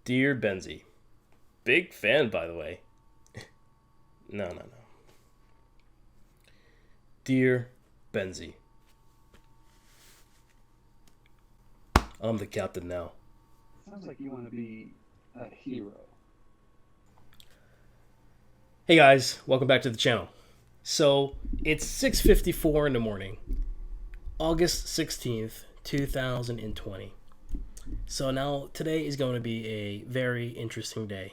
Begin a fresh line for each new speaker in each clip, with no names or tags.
Dear Benzie. Big fan, by the way. No. Dear Benzie. I'm the captain now.
Sounds like you want to be a hero.
Hey guys, welcome back to the channel. So, it's 6:54 in the morning, August 16th, 2020. So now today is going to be a very interesting day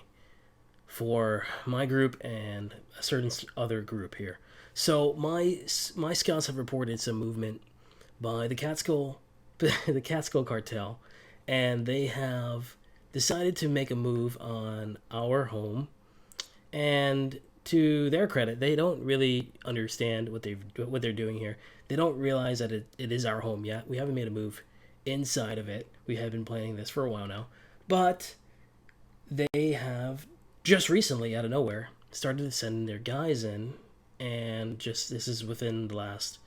for my group and a certain other group here. So my scouts have reported some movement by the Catskull the Catskull Cartel, and they have decided to make a move on our home. And to their credit, they don't really understand what they're doing here. They don't realize that it is our home yet. We haven't made a move inside of it. We have been planning this for a while now, but they have just recently, out of nowhere, started to send their guys in, and just this is within the last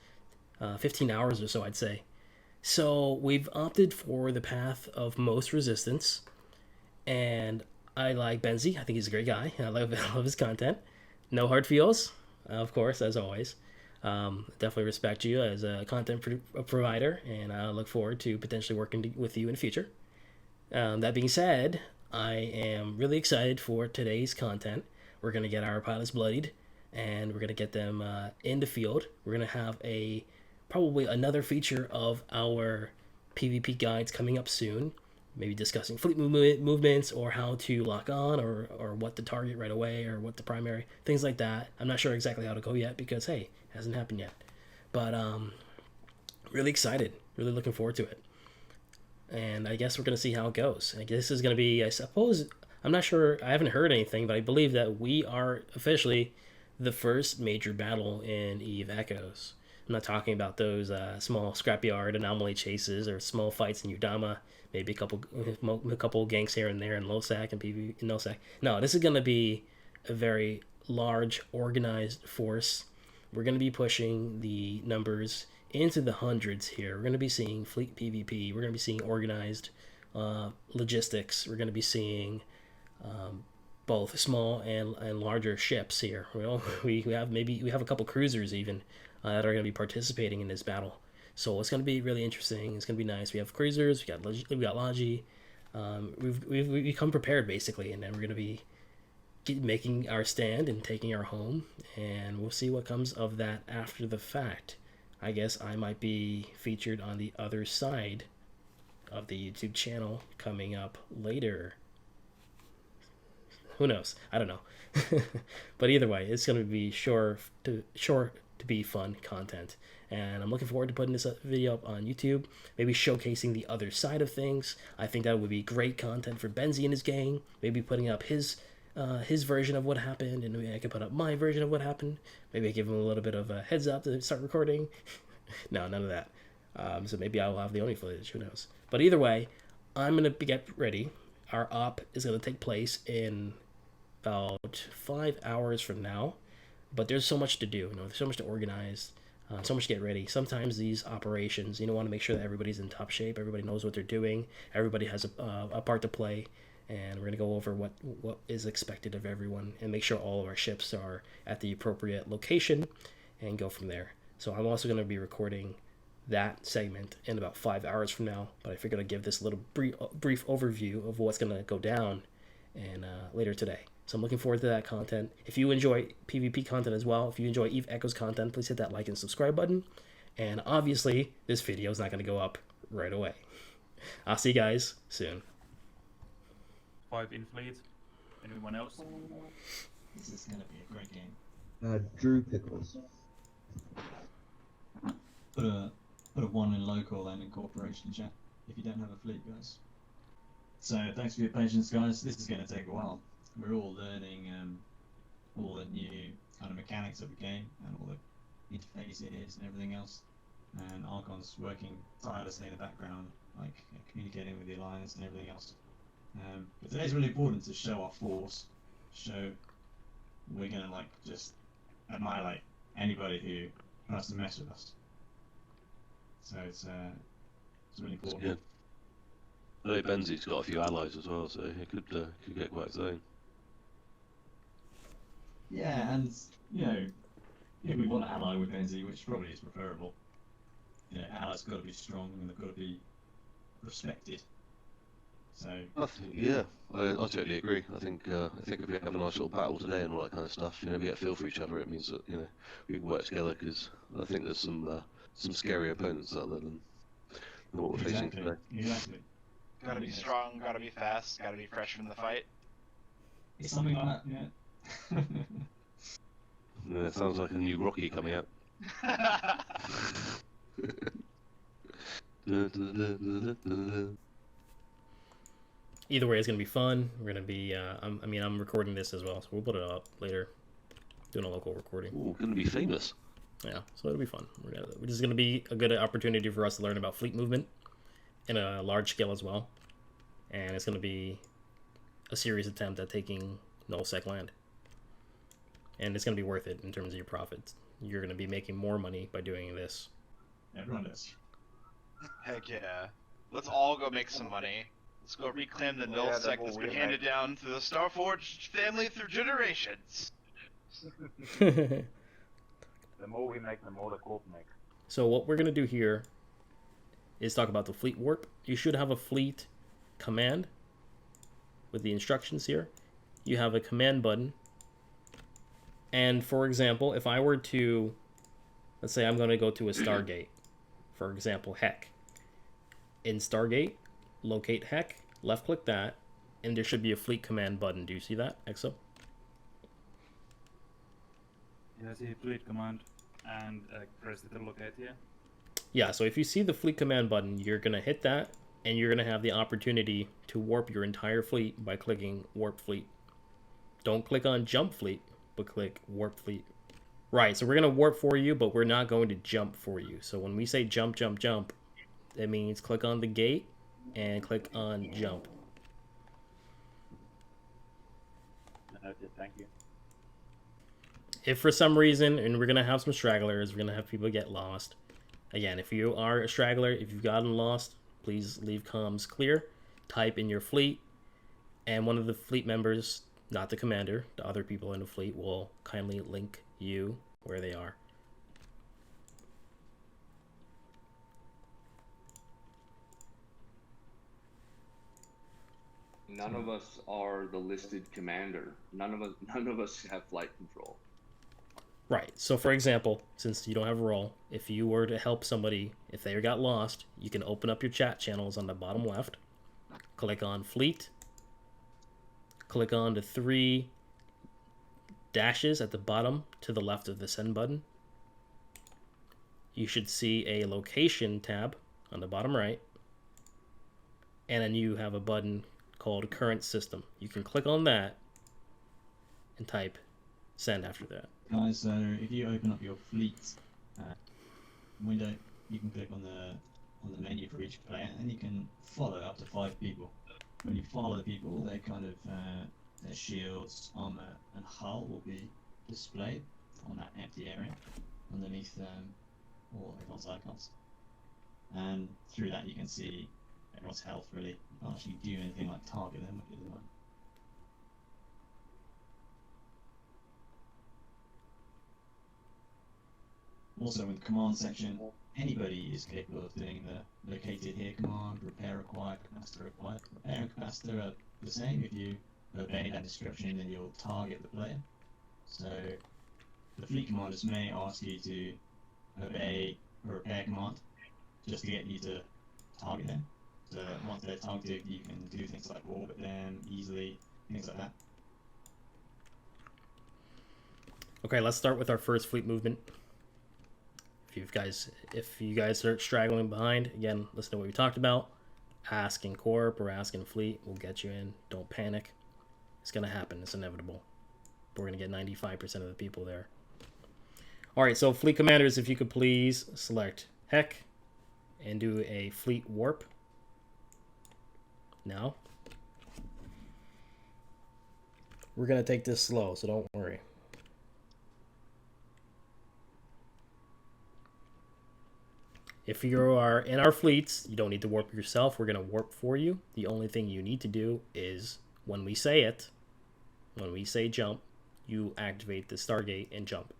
15 hours or so, I'd say. So we've opted for the path of most resistance, and I like Benzie. I think he's a great guy. I love his content. No hard feels, of course, as always. Definitely respect you as a content provider, and I look forward to potentially working with you in the future. That being said, I am really excited for today's content. We're going to get our pilots bloodied, and we're going to get them in the field. We're going to have probably another feature of our PvP guides coming up soon. Maybe discussing fleet movements, or how to lock on, or what to target right away, or what the primary, things like that. I'm not sure exactly how to go yet because, hey, it hasn't happened yet. But really excited, really looking forward to it. And I guess we're going to see how it goes. I guess this is going to be, I suppose, I'm not sure, I haven't heard anything, but I believe that we are officially the first major battle in Eve Echoes. I'm not talking about those small scrapyard anomaly chases or small fights in Udama, maybe a couple ganks here and there in Losac and PV in Nosac. No, this is going to be a very large, organized force. We're going to be pushing the numbers into the hundreds here. We're going to be seeing fleet PvP. We're going to be seeing organized logistics. We're going to be seeing both small and larger ships here. You know, we have a couple cruisers even that are going to be participating in this battle. So it's going to be really interesting. It's going to be nice. We have cruisers. We got Logi. We've come prepared basically, and then we're going to be making our stand and taking our home, and we'll see what comes of that after the fact. I guess I might be featured on the other side of the YouTube channel coming up later. Who knows? I don't know. But either way, it's going to be sure to be fun content. And I'm looking forward to putting this video up on YouTube, maybe showcasing the other side of things. I think that would be great content for Benzie and his gang. Maybe putting up his version of what happened, and maybe I can put up my version of what happened. Maybe I give him a little bit of a heads up to start recording. No, none of that. So maybe I'll have the only footage. Who knows? But either way, I'm gonna get ready. Our op is gonna take place in about 5 hours from now. But there's so much to do. You know, there's so much to organize. So much to get ready. Sometimes these operations, want to make sure that everybody's in top shape. Everybody knows what they're doing. Everybody has a part to play. And we're going to go over what is expected of everyone and make sure all of our ships are at the appropriate location and go from there. So I'm also going to be recording that segment in about 5 hours from now. But I figured I'd give this little brief overview of what's going to go down and later today. So I'm looking forward to that content. If you enjoy PvP content as well, if you enjoy Eve Echoes content, please hit that like and subscribe button. And obviously, this video is not going to go up right away. I'll see you guys soon.
5 in fleet. Anyone else?
This is gonna be a great game. Drew Pickles. Put a 1 in local and in corporation chat if you don't have a fleet, guys. So thanks for your patience, guys. This is gonna take a while. We're all learning all the new kind of mechanics of the game and all the interface it is and everything else. And Archon's working tirelessly in the background, like communicating with the Alliance and everything else. But today's really important to show our force, show we're gonna just annihilate anybody who tries to mess with us. So it's really important.
I know Benzie's got a few allies as well, so it could get quite exciting.
Yeah, and you know, if we want to ally with Benzie, which probably is preferable, you know, allies got to be strong and they've got to be respected. So
Yeah, I totally agree. I think if we have a nice little battle today and all that kind of stuff, you know, we get a feel for each other. It means that we can work together because I think there's some scary opponents out there than what we're facing today.
Exactly.
Gotta be strong, gotta be fast, gotta be fresh from the fight.
It's something like that, yeah.
Yeah, it sounds like a new Rocky coming out.
Either way, it's gonna be fun. We're gonna be. I'm recording this as well, so we'll put it up later. Doing a local recording.
Ooh, gonna be famous.
Yeah, so it'll be fun. This is gonna be a good opportunity for us to learn about fleet movement in a large scale as well, and it's gonna be a serious attempt at taking null-sec land, and it's gonna be worth it in terms of your profits. You're gonna be making more money by doing this.
Everyone does.
Heck yeah. Let's all go make some money. Let's go reclaim the null sec that's been handed down to the Starforged family through generations.
The more we make, the more the corp make.
So what we're gonna do here is talk about the fleet warp. You should have a fleet command with the instructions here. You have a command button. And for example, if I were to, let's say I'm going to go to a Stargate, for example, Heck. In Stargate, locate Heck, left click that, and there should be a fleet command button. Do you see that, Exo?
Yeah, see fleet command and press it to locate here.
Yeah, so if you see the fleet command button, you're going to hit that, and you're going to have the opportunity to warp your entire fleet by clicking warp fleet. Don't click on jump fleet, but click warp fleet. Right, so we're going to warp for you, but we're not going to jump for you. So when we say jump, jump, jump, that means click on the gate and click on jump.
Noted, thank you.
If for some reason, and we're going to have some stragglers, we're going to have people get lost. Again, if you are a straggler, if you've gotten lost, please leave comms clear. Type in your fleet, and one of the fleet members, not the commander, the other people in the fleet, will kindly link you where they are.
None of us are the listed commander. None of us have flight control.
Right. So for example, since you don't have a role, if you were to help somebody, if they got lost, you can open up your chat channels on the bottom left, click on fleet, click on the 3 dashes at the bottom to the left of the send button. You should see a location tab on the bottom right, and then you have a button called current system. You can click on that and type send after that.
Guys, so if you open up your fleet window, you can click on the menu for each player, and you can follow up to 5 people. When you follow the people, they kind of their shields, armor, and hull will be displayed on that empty area underneath all everyone's icons. And through that, you can see everyone's health. Really, you can't actually do anything like target them, which is annoying. Also, with the command section, anybody is capable of doing the located here command, repair required, capacitor required. Repair and capacitor are the same. If you obey that description, then you'll target the player. So, the fleet commanders may ask you to obey a repair command just to get you to target them. So, once they're targeted, you can do things like orbit them easily, things like that.
Okay, let's start with our first fleet movement. If you guys are straggling behind, again, listen to what we talked about. Ask in corp or ask in fleet. We'll get you in. Don't panic. It's gonna happen. It's inevitable. We're gonna get 95% of the people there. All right, so fleet commanders, if you could please select Heck and do a fleet warp. Now, we're gonna take this slow, so don't worry. If you are in our fleets, you don't need to warp yourself. We're going to warp for you. The only thing you need to do is, when we say it, when we say jump, you activate the Stargate and jump.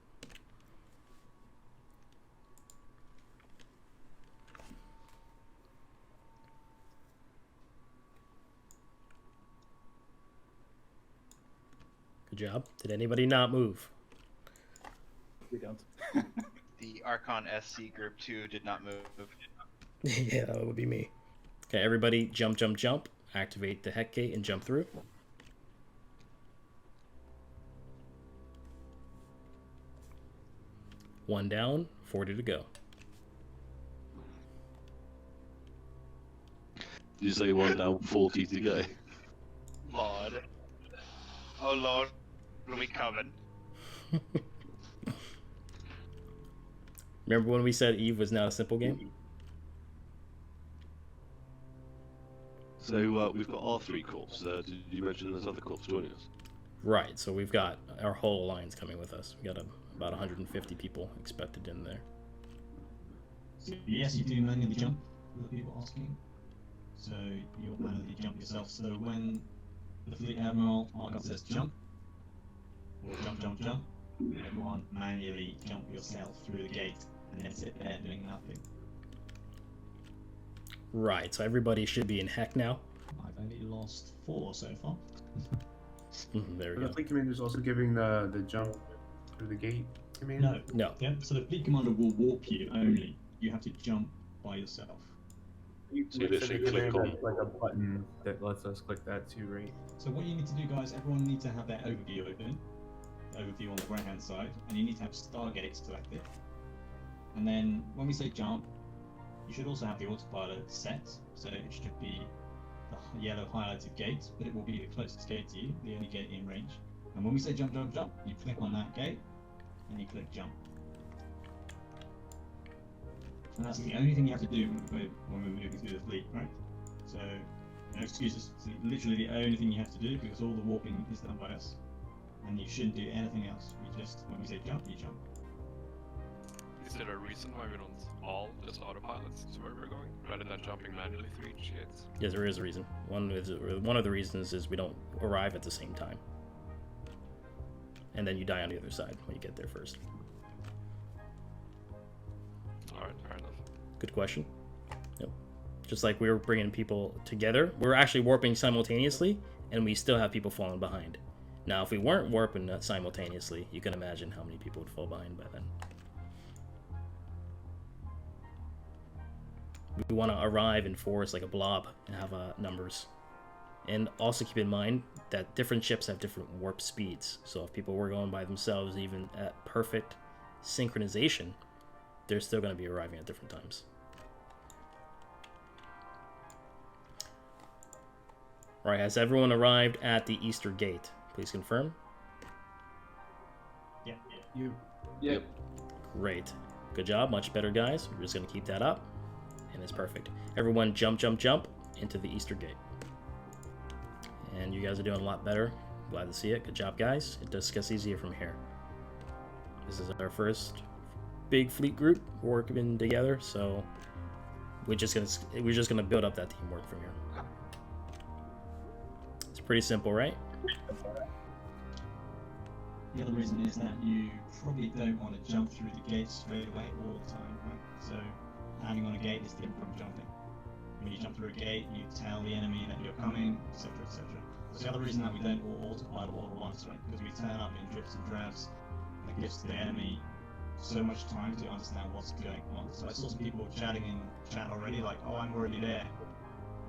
Good job. Did anybody not move?
We don't.
The Archon SC Group 2 did not move.
Yeah, that would be me. Okay, everybody jump, jump, jump. Activate the Heck Gate and jump through. One down, 40 to go.
Did you say one down, 40 to go?
Lord. Oh Lord, are we coming?
Remember when we said Eve was not a simple game?
So we've got our 3 corps. Did you mention there's other corps joining us?
Right, so we've got our whole alliance coming with us. We got about 150 people expected in there.
So yes, you do manually jump, for the people asking. So you'll manually jump yourself. So when the Fleet Admiral Argon says jump, or jump, jump, jump, everyone manually jump yourself through the gate and then sit there doing nothing.
Right, so everybody should be in Heck now.
I've only lost 4 so far.
There we
The
go.
fleet commander is also giving the jump through the gate command.
No.
No.
Yeah, so the Fleet Commander will warp you only. You have to jump by yourself.
So you literally click on.
like a button that lets us click that too, right?
So what you need to do, guys, everyone needs to have their overview open. Overview on the right hand side, and you need to have Stargates selected. And then when we say jump, you should also have the autopilot set, so it should be the yellow highlighted gate, but it will be the closest gate to you, the only gate in range. And when we say jump, jump, jump, you click on that gate, and you click jump. And that's the only thing you have to do when we're moving through the fleet, right? So, no excuses. It's literally the only thing you have to do, because all the warping is done by us. And you shouldn't do anything else. You just, when we say jump, you jump.
Is there a reason why we don't all just autopilots to where we're going, rather than jumping manually through each gate?
Yes, there is a reason. One of the reasons is we don't arrive at the same time. And then you die on the other side when you get there first.
Alright, fair enough.
Good question. Yep. Just like we were bringing people together, we're actually warping simultaneously, and we still have people falling behind. Now, if we weren't warping simultaneously, you can imagine how many people would fall behind by then. We want to arrive in force like a blob and have numbers. And also keep in mind that different ships have different warp speeds. So if people were going by themselves, even at perfect synchronization, they're still going to be arriving at different times. Alright, has everyone arrived at the Easter Gate? Please confirm.
Yeah.
Yep.
Great. Good job. Much better, guys. We're just going to keep that up. And it's perfect. Everyone jump, jump, jump into the Easter Gate. And you guys are doing a lot better. Glad to see it. Good job, guys. It just gets easier from here. This is our first big fleet group working together, so we're just gonna build up that teamwork from here. It's pretty simple, right?
The other reason is that you probably don't want to jump through the gate straight away all the time, right? So landing on a gate is different from jumping. When you jump through a gate, you tell the enemy that you're coming, etc., etc. That's the other reason that we don't all autopilot all at once, right? Because we turn up in drips and drabs, and it gives the enemy so much time to understand what's going on. So I saw some people chatting in chat already, like, "Oh, I'm already there."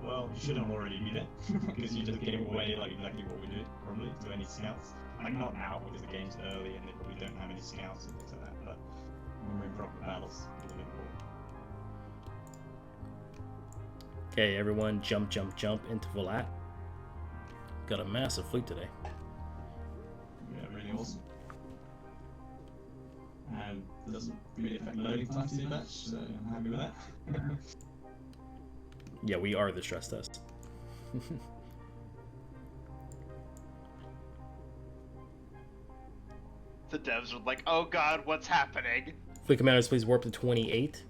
Well, you shouldn't already be there, because you just gave away like exactly what we did, probably, to any scouts. Like, not now, because the game's early and we don't have any scouts and things like that, but when we're in proper battles, it's a bit more.
Okay, everyone jump, jump, jump into Volat. Got a massive fleet today.
Yeah, really awesome. And it doesn't really affect loading time too much, so I'm happy with that.
Yeah, we are the stress test.
The devs were like, "Oh God, what's happening?"
Fleet commanders, please warp to 28.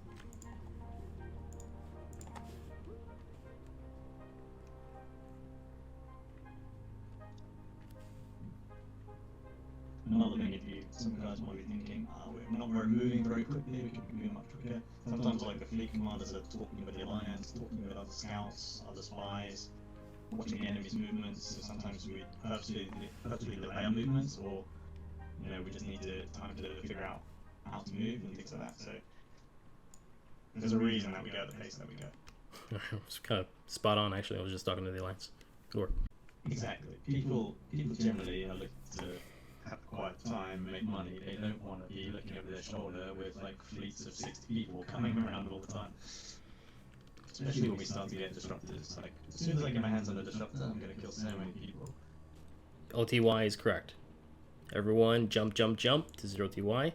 some guys might be thinking, we're not very moving very quickly, we could be moving much quicker. Sometimes like the fleet commanders are talking with the alliance, talking with other scouts, other spies, watching the enemy's movements. So sometimes we purposely delay our movements, or we just need time to figure out how to move and things like that. So there's a reason that we go at the pace that we go.
It's kind of spot on, actually. I was just talking to the alliance. Good work.
Exactly. People generally are looking to have quiet time, make money. They don't want to be looking over their shoulder with like fleets of 60 people coming around all the time. Especially when we start to get disruptors. Like, as soon as I get my hands on a disruptor, I'm going to kill so many people.
OTY is correct. Everyone, jump, jump, jump to 0 TY.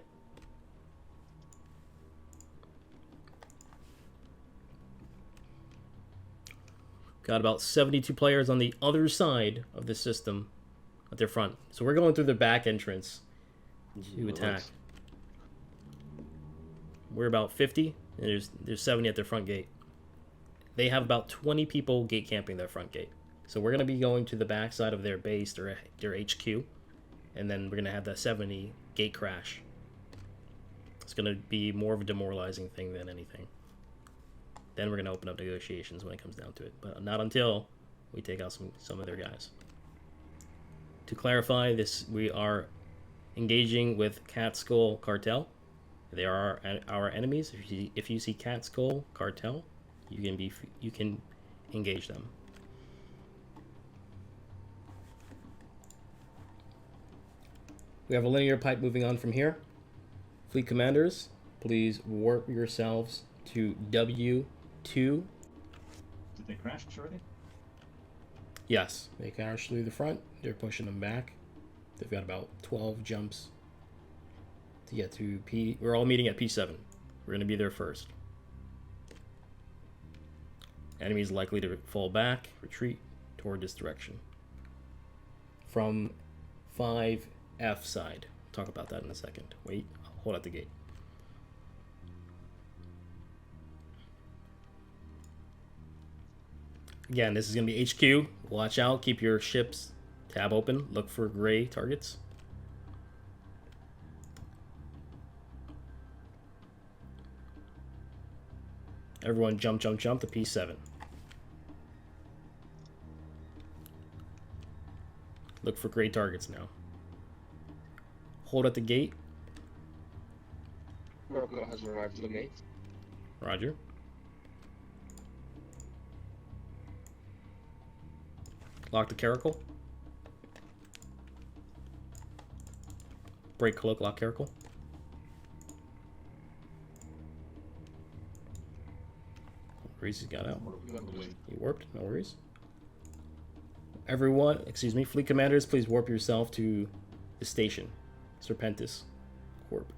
Got about 72 players on the other side of the system at their front. So we're going through the back entrance to attack. We're about 50, and there's 70 at their front gate. They have about 20 people gate camping their front gate. So we're going to be going to the back side of their base, their HQ, and then we're going to have that 70 gate crash. It's going to be more of a demoralizing thing than anything. Then we're going to open up negotiations when it comes down to it. But not until we take out some of their guys. To clarify, we are engaging with Catskull Cartel. They are our enemies. If you see Catskull Cartel, you can engage them. We have a linear pipe moving on from here. Fleet commanders, please warp yourselves to W2.
Did they crash already?
Yes, they crashed through the front. They're pushing them back. They've got about 12 jumps to get to P. We're all meeting at P7. We're going to be there first. Enemies likely to fall back, retreat toward this direction. From 5F side. Talk about that in a second. Wait, hold at the gate. Again, this is going to be HQ. Watch out. Keep your ship's tab open. Look for gray targets. Everyone jump, jump, jump to P7. Look for gray targets now. Hold at the gate.
Oracle has arrived to the gate.
Roger. Lock the caracal. Break cloak, lock caracal. Worries, he got out. He warped, no worries. Everyone, excuse me, fleet commanders, please warp yourself to the station. Serpentis Corp.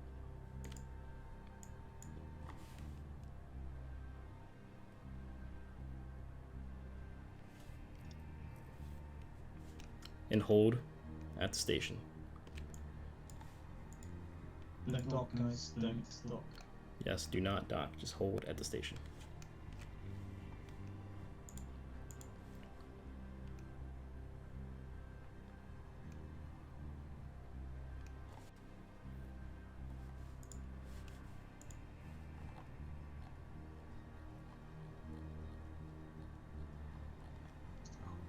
And hold at the station.
Don't dock, guys. Don't dock.
Yes, do not dock. Just hold at the station.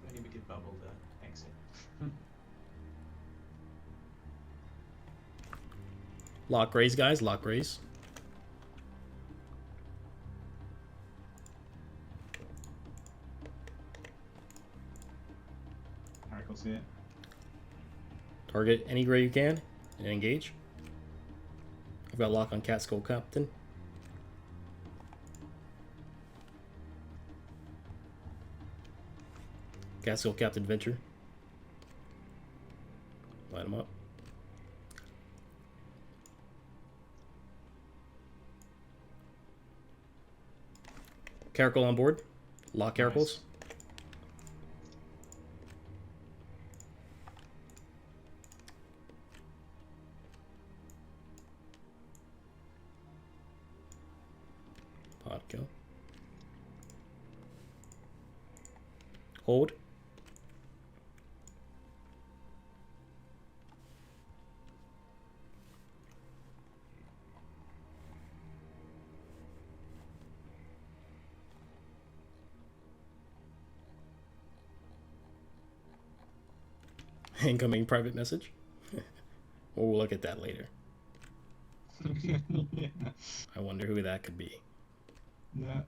Maybe we could bubble the exit.
Lock grays, guys. Lock grays.
Oracle's here.
Target any gray you can and engage. I've got lock on Catskull Captain. Catskull Captain Venture. Light him up. Caracal on board. Lock caracals.
Nice.
Pod kill. Hold. Incoming private message. We'll look at that later.
Yeah.
I wonder who that could be.
Yeah.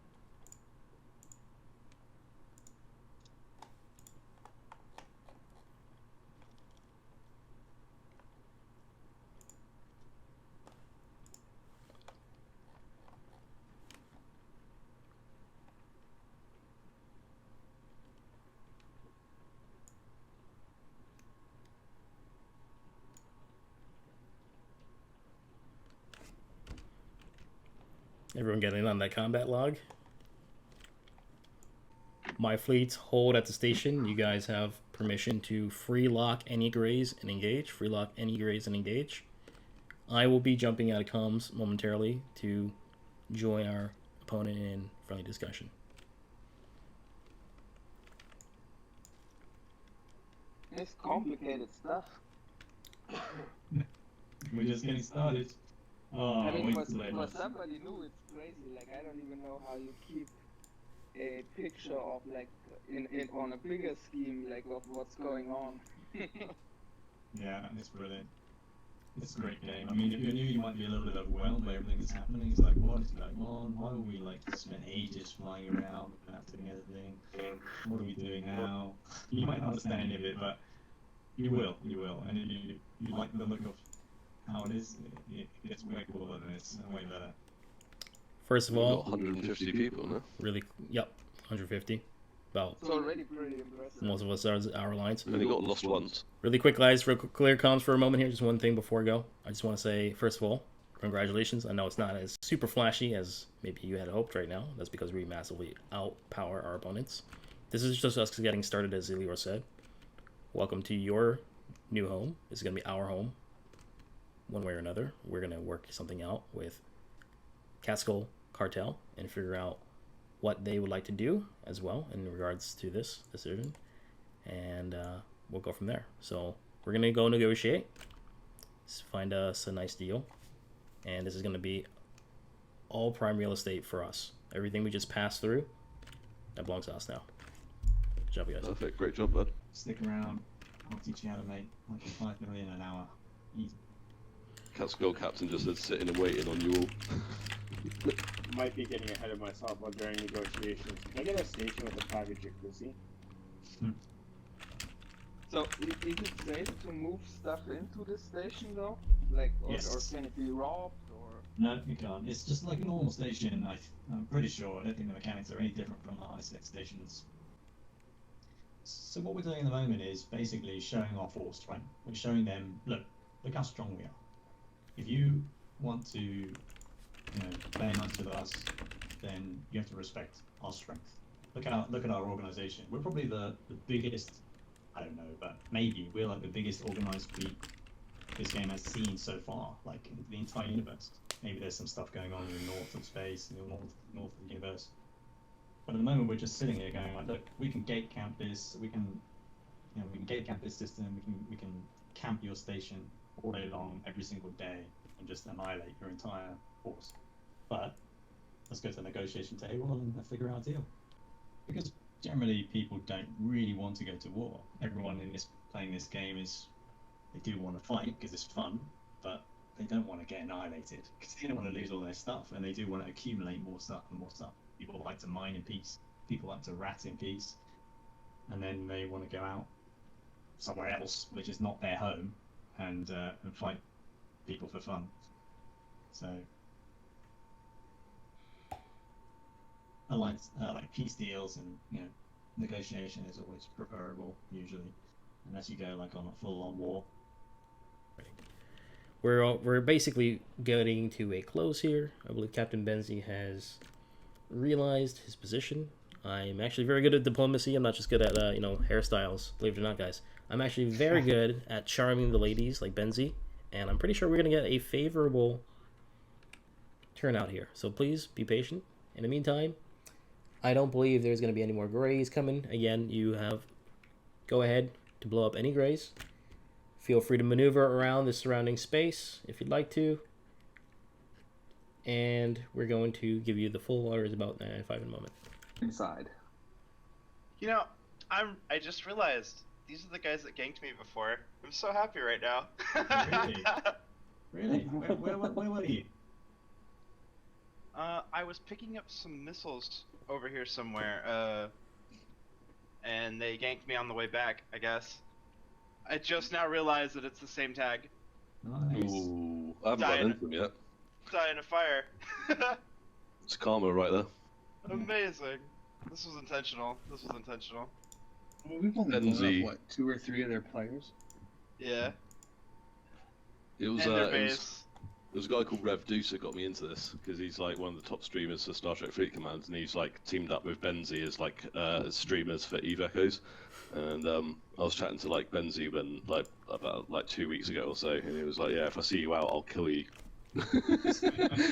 Everyone getting on that combat log. My fleets hold at the station. You guys have permission to free lock any graze and engage. Free lock any graze and engage. I will be jumping out of comms momentarily to join our opponent in friendly discussion.
It's complicated stuff.
We're just getting started. Oh,
I mean,
wait
for
till they lost.
somebody new, it's crazy. Like, I don't even know how you keep a picture of, like, in on a bigger scheme, like, of what's going on.
Yeah, it's brilliant. It's a great game. I mean, if you're new, you might be a little bit overwhelmed by everything that's happening. It's like, what is going on? Why would we, like, spend ages flying around without doing anything? What are we doing now? You might not understand any of it, but you will. And if you like the look of how it is, it gets way cooler than it's way better.
First of
We've
all,
got 150 people now.
really, yep, 150. About
It's already pretty impressive.
most of us are our alliance.
We only got lost once.
Really quick, guys, real quick, clear comms for a moment here. Just one thing before I go. I just want to say, first of all, congratulations. I know it's not as super flashy as maybe you had hoped right now. That's because we massively outpower our opponents. This is just us getting started, as Elior said. Welcome to your new home. This is going to be our home. One way or another, we're going to work something out with Catskull Cartel and figure out what they would like to do as well in regards to this decision. And we'll go from there. So we're going to go negotiate. Let's find us a nice deal. And this is going to be all prime real estate for us. Everything we just passed through, that belongs to us now. Good job, guys.
Perfect. Great job, bud.
Stick around. I'll teach you how to make like 5 million an hour. Easy.
Catskull Captain just said sitting and waiting on you all.
Might be getting ahead of myself while during negotiations. Can I get a station with a private jacuzzi?
So, is it safe to move stuff into the station, though? Like, or can it be robbed, or...?
No, you can't. It's just like a normal station. I'm pretty sure. I don't think the mechanics are any different from the high-tech stations. So what we're doing at the moment is basically showing our force, right? We're showing them, look how strong we are. If you want to, play nice with us, then you have to respect our strength. Look at our organization. We're probably the biggest. I don't know, but maybe we're like the biggest organized fleet this game has seen so far, like in the entire universe. Maybe there's some stuff going on in the north of space, in the north of the universe. But at the moment, we're just sitting here going like, look, we can gate camp this. We can gate camp this system. We can camp your station all day long, every single day, and just annihilate your entire force. But let's go to the negotiation table and figure out a deal. Because generally, people don't really want to go to war. Everyone playing this game they do want to fight because it's fun, but they don't want to get annihilated because they don't want to lose all their stuff, and they do want to accumulate more stuff and more stuff. People like to mine in peace. People like to rat in peace, and then they want to go out somewhere else, which is not their home, and fight people for fun. So I like peace deals, and negotiation is always preferable usually, unless you go like on a full-on war.
We're basically getting to a close here. I believe Captain Benzie has realized his position. I'm actually very good at diplomacy. I'm not just good at hairstyles, believe it or not, guys. I'm actually very good at charming the ladies like Benzie, and I'm pretty sure we're gonna get a favorable turnout here. So please be patient. In the meantime, I don't believe there's gonna be any more grays coming. Again, you have go ahead to blow up any grays. Feel free to maneuver around the surrounding space if you'd like to. And we're going to give you the full orders about 995 in a moment.
Inside.
I just realized these are the guys that ganked me before. I'm so happy right now.
Really? Really? Where were you?
I was picking up some missiles over here somewhere, and they ganked me on the way back, I guess. I just now realized that it's the same tag.
Nice.
Ooh, I haven't run into them yet.
Die in a fire.
It's karma right there.
Amazing. This was intentional. This was intentional.
Well, we've only blown
Benzie.
up, what, 2 or 3 of their players?
Yeah.
It was
And their
it
base.
was there was a guy called Rev Deuce that got me into this because he's like one of the top streamers for Star Trek Fleet Command, and he's like teamed up with Benzie as like as streamers for Eve Echoes. And I was chatting to like Benzie when like about like 2 weeks ago or so, and he was like, "Yeah, if I see you out, I'll kill you."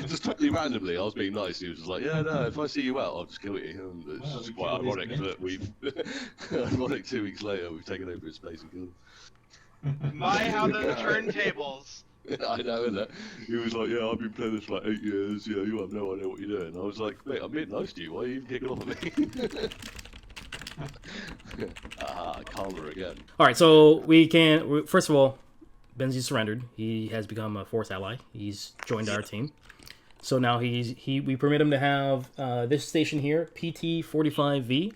Just totally randomly, I was being nice. He was just like, "Yeah, no, if I see you out, I'll just kill you." And it's
Well,
just
we
quite
killed his
ironic
mate.
that we've ironic 2 weeks later we've taken over his space and killed him.
My, how the turntables.
I know, isn't it? He was like, "Yeah, I've been playing this for like 8 years. Yeah, you have no idea what you're doing." I was like, "Mate, I'm being nice to you. Why are you even kicking off at me?" Karma again.
All right, so first of all, Benzie surrendered. He has become a force ally. He's joined our team. So now we permit him to have this station here, PT-45V.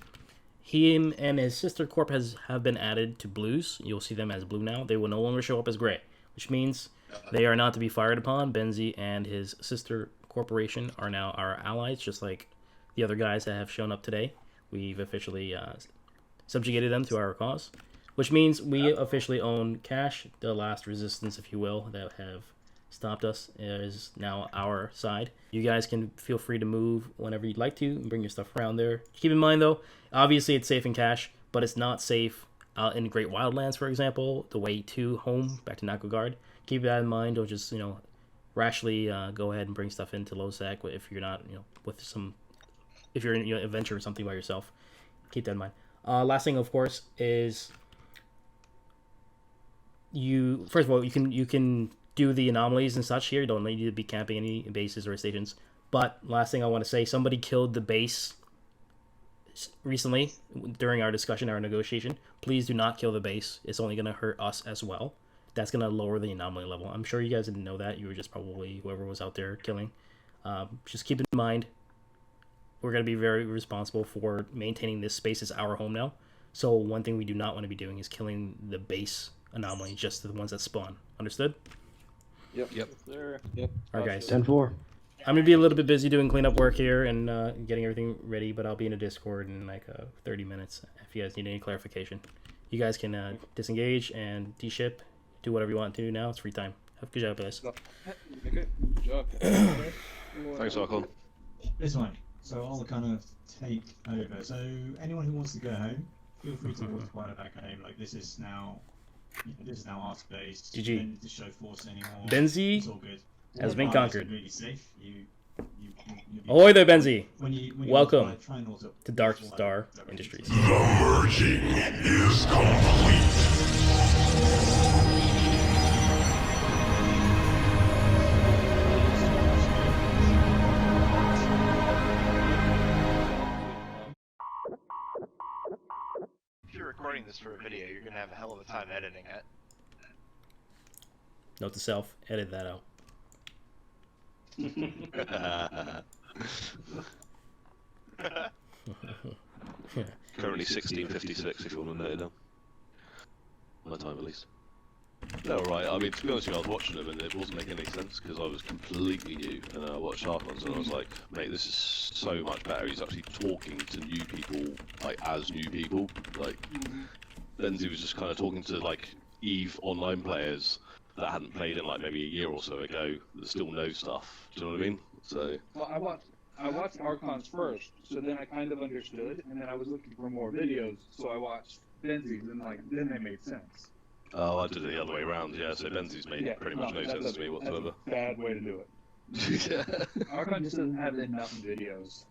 Him and his sister corp have been added to blues. You'll see them as blue now. They will no longer show up as gray, which means they are not to be fired upon. Benzie and his sister corporation are now our allies, just like the other guys that have shown up today. We've officially subjugated them to our cause, which means we officially own Cash. The last resistance, if you will, that have stopped us is now our side. You guys can feel free to move whenever you'd like to and bring your stuff around there. Keep in mind, though, obviously it's safe in Cash, but it's not safe in Great Wildlands, for example, the way to home, back to Nakogard. Keep that in mind. Don't just, rashly go ahead and bring stuff into Losec if you're not, if you're in an adventure or something by yourself. Keep that in mind. Last thing, of course, is first of all, you can do the anomalies and such here. You don't need to be camping any bases or stations. But last thing I want to say, somebody killed the base recently during our discussion, our negotiation. Please do not kill the base. It's only going to hurt us as well. That's going to lower the anomaly level. I'm sure you guys didn't know that. You were just probably whoever was out there killing. Just keep in mind, we're going to be very responsible for maintaining this space as our home now. So one thing we do not want to be doing is killing the base anomaly, just the ones that spawn. Understood?
Yep.
Yep.
Sir. Yep.
All right, guys.
10-4.
I'm going to be a little bit busy doing cleanup work here and getting everything ready, but I'll be in a Discord in like 30 minutes if you guys need any clarification. You guys can disengage and de-ship, do whatever you want to do now. It's free time. Have a good job, guys.
Okay. Good job.
Thanks, Archon.
This one. So I'll kind of take over. So anyone who wants to go home, feel free to walk right back home. Like this is now our space.
GG.
You don't need to show force anymore.
Benzie
It's all good.
has been
Alright,
conquered.
it's really safe. You'll be
Ahoy there, Benzie.
when you
Welcome
multiply, try and auto-
to Dark
multiply
Star
directions.
Industries.
Merging is complete.
If you're recording this for a video, you're gonna have a hell of a time editing it.
Note to self, edit that out.
Currently 16:56 if you want to note it down. My time at least. No, right. I mean, to be honest with you, I was watching them and it wasn't making any sense because I was completely new and I watched Archons and I was like, mate, this is so much better. He's actually talking to new people, like, as new people. Like, Benzie was just kind of talking to, like, EVE online players that hadn't played in, like, maybe a year or so ago that still know stuff. Do you know what I mean? So...
Well, I watched Archons first, so then I kind of understood, and then I was looking for more videos, so I watched Benzie's, and then they made sense.
Oh, I did it the other way around, yeah, so Benzie's made pretty much no sense to me whatsoever.
That's a bad way to do it.
Yeah.
Archon just doesn't have enough videos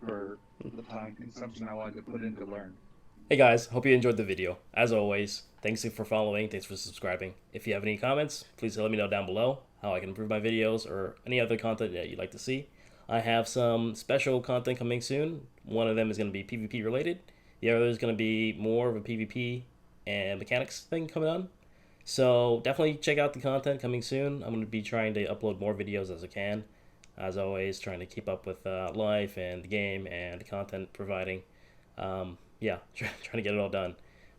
for the time consumption I wanted to put in to learn.
Hey guys, hope you enjoyed the video. As always, thanks for following, thanks for subscribing. If you have any comments, please let me know down below how I can improve my videos or any other content that you'd like to see. I have some special content coming soon. One of them is going to be PvP related. The other is going to be more of a PvP and mechanics thing coming on. So definitely check out the content coming soon. I'm going to be trying to upload more videos as I can. As always, trying to keep up with life and the game and the content providing. Yeah, trying to get it all done.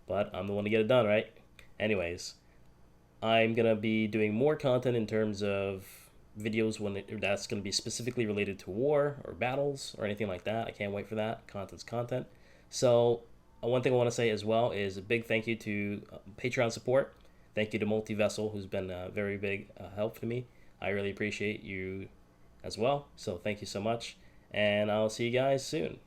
But I'm the one to get it done, right? Anyways, I'm going to be doing more content in terms of videos that's going to be specifically related to war or battles or anything like that. I can't wait for that. Content's content. So one thing I want to say as well is a big thank you to Patreon support. Thank you to Multi-Vessel, who's been a very big help to me. I really appreciate you as well. So thank you so much. And I'll see you guys soon.